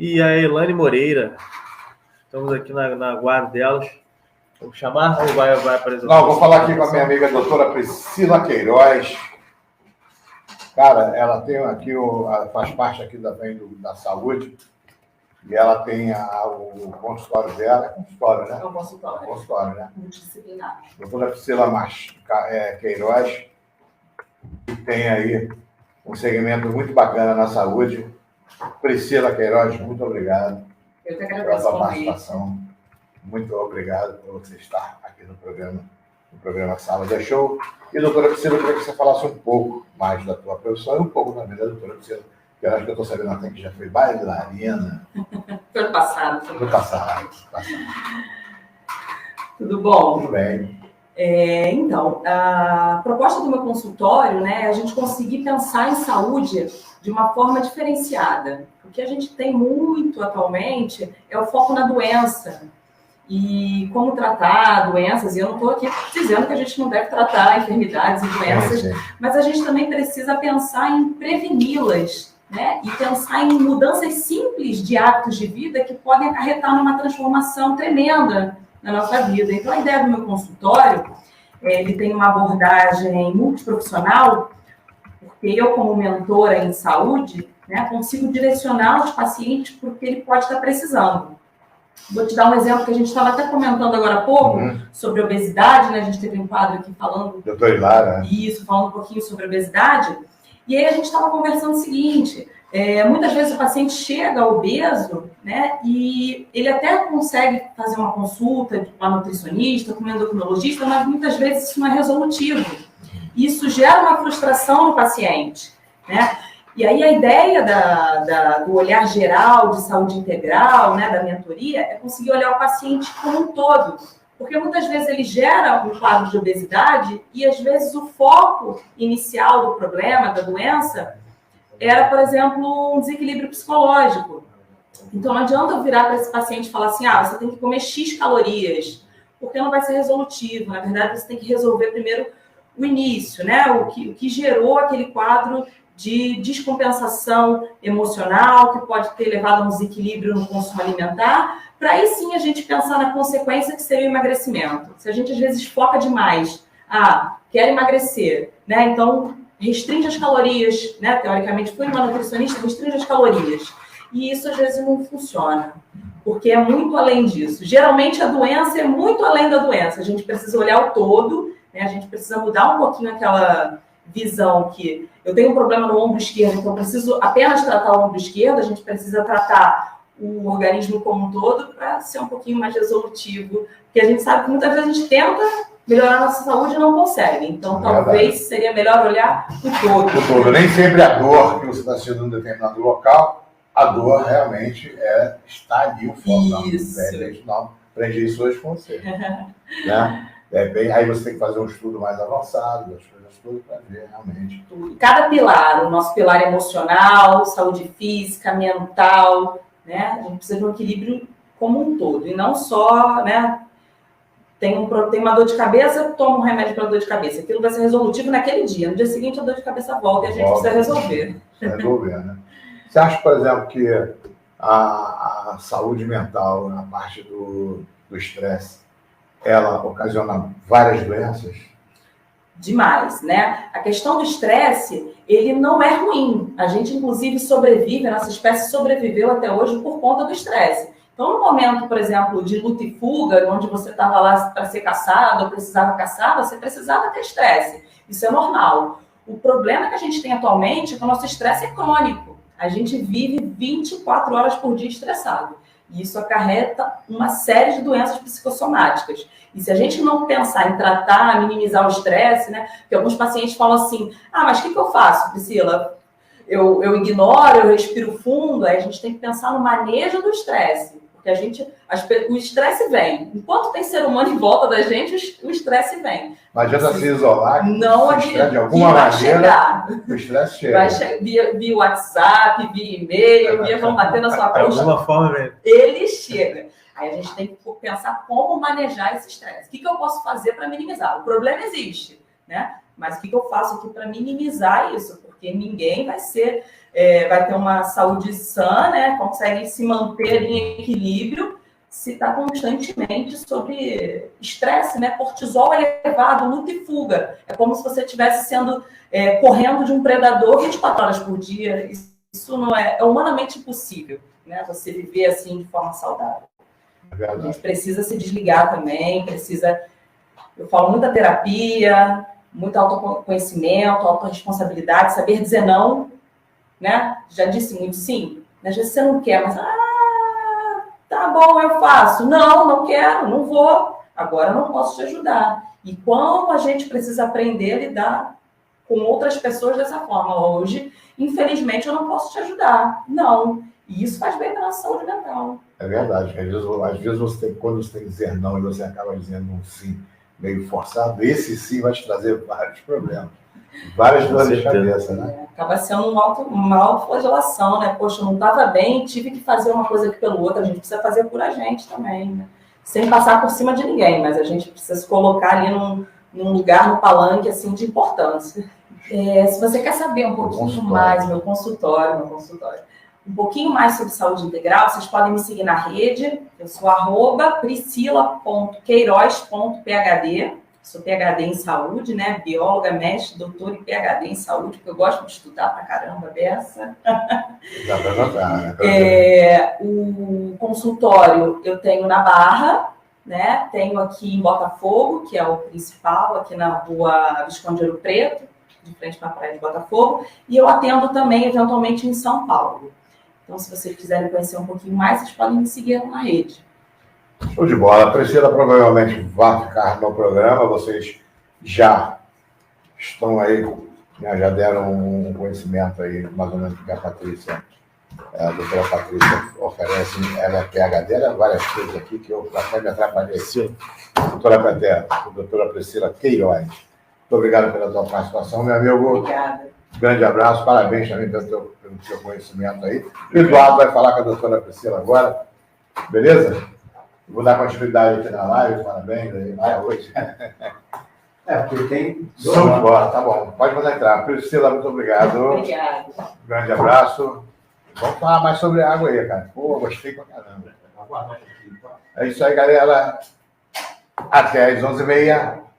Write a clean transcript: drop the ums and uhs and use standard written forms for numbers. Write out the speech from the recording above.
e a Elaine Moreira. Estamos aqui na guarda delas. Vou chamar ou vai apresentar? Não, vou falar aqui com a minha amiga doutora Priscila Queiroz. Cara, ela tem aqui, faz parte aqui da saúde, e ela tem o consultório dela. É consultório, né? É um consultório. Consultório, né? Multidisciplinar. Doutora Priscila Queiroz, que tem aí um segmento muito bacana na saúde. Priscila Queiroz, muito obrigado. Eu que pela agradeço sua a participação. Muito obrigado por você estar aqui no programa Sábado é Show. E, doutora Priscila, eu queria que você falasse um pouco mais da tua profissão e um pouco também da doutora Priscila. Eu acho que eu estou sabendo até que já foi bailarina. Foi no passado. Foi no passado. Tudo bom? Tudo bem. Então, a proposta do meu consultório, né, é a gente conseguir pensar em saúde de uma forma diferenciada. O que a gente tem muito atualmente é o foco na doença e como tratar doenças. E eu não estou aqui dizendo que a gente não deve tratar enfermidades e doenças, mas a gente também precisa pensar em preveni-las, né? E pensar em mudanças simples de hábitos de vida que podem acarretar numa transformação tremenda na nossa vida. Então, a ideia do meu consultório, ele tem uma abordagem multiprofissional, porque eu, como mentora em saúde, né, consigo direcionar os pacientes para o que ele pode estar precisando. Vou te dar um exemplo que a gente estava até comentando agora há pouco, sobre obesidade, né? A gente teve um quadro aqui falando... Doutora Hilara. Isso, falando um pouquinho sobre obesidade. E aí a gente estava conversando o seguinte, muitas vezes o paciente chega obeso, né? E ele até consegue fazer uma consulta com uma nutricionista, com um endocrinologista, mas muitas vezes isso não é resolutivo. Isso gera uma frustração no paciente, né? E aí a ideia do olhar geral, de saúde integral, né, da mentoria, é conseguir olhar o paciente como um todo. Porque muitas vezes ele gera um quadro de obesidade e às vezes o foco inicial do problema, da doença, era, por exemplo, um desequilíbrio psicológico. Então não adianta eu virar para esse paciente e falar assim, você tem que comer X calorias, porque não vai ser resolutivo. Na verdade, você tem que resolver primeiro o início, né? O que gerou aquele quadro de descompensação emocional, que pode ter levado a um desequilíbrio no consumo alimentar, para aí sim a gente pensar na consequência que seria o emagrecimento. Se a gente às vezes foca demais, quero emagrecer, né? Então restringe as calorias, né? Teoricamente, fui uma nutricionista, restringe as calorias. E isso às vezes não funciona, porque é muito além disso. Geralmente a doença é muito além da doença. A gente precisa olhar o todo, né? A gente precisa mudar um pouquinho aquela visão que eu tenho um problema no ombro esquerdo, então eu preciso apenas tratar o ombro esquerdo, a gente precisa tratar o organismo como um todo para ser um pouquinho mais resolutivo, porque a gente sabe que muitas vezes a gente tenta melhorar a nossa saúde e não consegue, então talvez seria melhor olhar o todo. O todo, nem sempre a dor que você está sentindo em um determinado local, a dor realmente está ali, o foco. Isso. Não prende isso hoje com você. Né? Aí você tem que fazer um estudo mais avançado, das coisas todas, para ver realmente. Cada pilar, o nosso pilar emocional, saúde física, mental, né? A gente precisa de um equilíbrio como um todo, e não só, né? Tem uma dor de cabeça, toma um remédio para dor de cabeça. Aquilo vai ser resolutivo naquele dia. No dia seguinte, a dor de cabeça volta e a gente precisa resolver. Resolver, né? Você acha, por exemplo, que a saúde mental, na parte do estresse, ela ocasiona várias doenças? Demais, né? A questão do estresse, ele não é ruim. A gente, inclusive, sobrevive, a nossa espécie sobreviveu até hoje por conta do estresse. Então, no momento, por exemplo, de luta e fuga, onde você estava lá para ser caçado ou precisava caçar, você precisava ter estresse. Isso é normal. O problema que a gente tem atualmente é que o nosso estresse é crônico. A gente vive 24 horas por dia estressado. E isso acarreta uma série de doenças psicossomáticas. E se a gente não pensar em tratar, minimizar o estresse, né? Porque alguns pacientes falam assim, mas o que eu faço, Priscila? Eu ignoro, eu respiro fundo. Aí a gente tem que pensar no manejo do estresse. Porque o estresse vem. Enquanto tem ser humano em volta da gente, o estresse vem. Não adianta se isolar, não adianta, de alguma maneira, o estresse chega. Vai via WhatsApp, via e-mail, vão bater na sua porta. De alguma forma mesmo. Ele chega. Aí a gente tem que pensar como manejar esse estresse. O que eu posso fazer para minimizar? O problema existe, né? Mas o que eu faço aqui para minimizar isso? porque ninguém vai ter uma saúde sã, né? Consegue se manter em equilíbrio se está constantemente sob estresse, né? Cortisol elevado, luta e fuga. É como se você estivesse correndo de um predador 24 horas por dia. Isso não é humanamente impossível, né? Você viver assim de forma saudável. A gente precisa se desligar também, eu falo muita terapia, muito autoconhecimento, autorresponsabilidade, saber dizer não, né? Já disse muito sim, às vezes você não quer, mas tá bom, eu faço. Não quero, não vou. Agora eu não posso te ajudar. E como a gente precisa aprender a lidar com outras pessoas dessa forma. Hoje, infelizmente, eu não posso te ajudar. Não. E isso faz bem para a nossa saúde mental. É verdade. Às vezes quando você tem que dizer não e você acaba dizendo um sim meio forçado, esse sim vai te trazer vários problemas. Várias dores de cabeça, né? Acaba sendo uma autoflagelação, né? Poxa, eu não estava bem, tive que fazer uma coisa aqui pelo outro. A gente precisa fazer por a gente também, né? Sem passar por cima de ninguém, mas a gente precisa se colocar ali num lugar, no palanque, assim, de importância. Se você quer saber um pouquinho mais, meu consultório, um pouquinho mais sobre saúde integral, vocês podem me seguir na rede. Eu sou @priscila.queiroz.phd. Sou PhD em saúde, né? Bióloga, mestre, doutora e PhD em saúde, porque eu gosto de estudar pra caramba dessa. Dá pra notar, né? O consultório eu tenho na Barra, né? Tenho aqui em Botafogo, que é o principal, aqui na rua Visconde Ouro Preto, de frente para a praia de Botafogo, e eu atendo também, eventualmente, em São Paulo. Então, se vocês quiserem conhecer um pouquinho mais, vocês podem me seguir na rede. Show de bola. A Priscila provavelmente vai ficar no programa. Vocês já estão aí, né, já deram um conhecimento aí, mais ou menos, que a Patrícia, a doutora Patrícia oferece. Ela é PhD, ela é várias coisas aqui que eu até me atrapalhei. Sim. Doutora Priscila Queiroz. Muito obrigado pela tua participação, meu amigo. Obrigada. Grande abraço, parabéns também pelo seu conhecimento aí. O Eduardo vai falar com a doutora Priscila agora, beleza? Vou dar continuidade aqui na live, parabéns aí. Hoje. Porque tem... Show de bola, tá bom. Pode mandar entrar. Priscila, muito obrigado. Obrigada. Grande abraço. Vamos falar mais sobre a água aí, cara. Pô, gostei pra caramba. É isso aí, galera. Até às 11h30.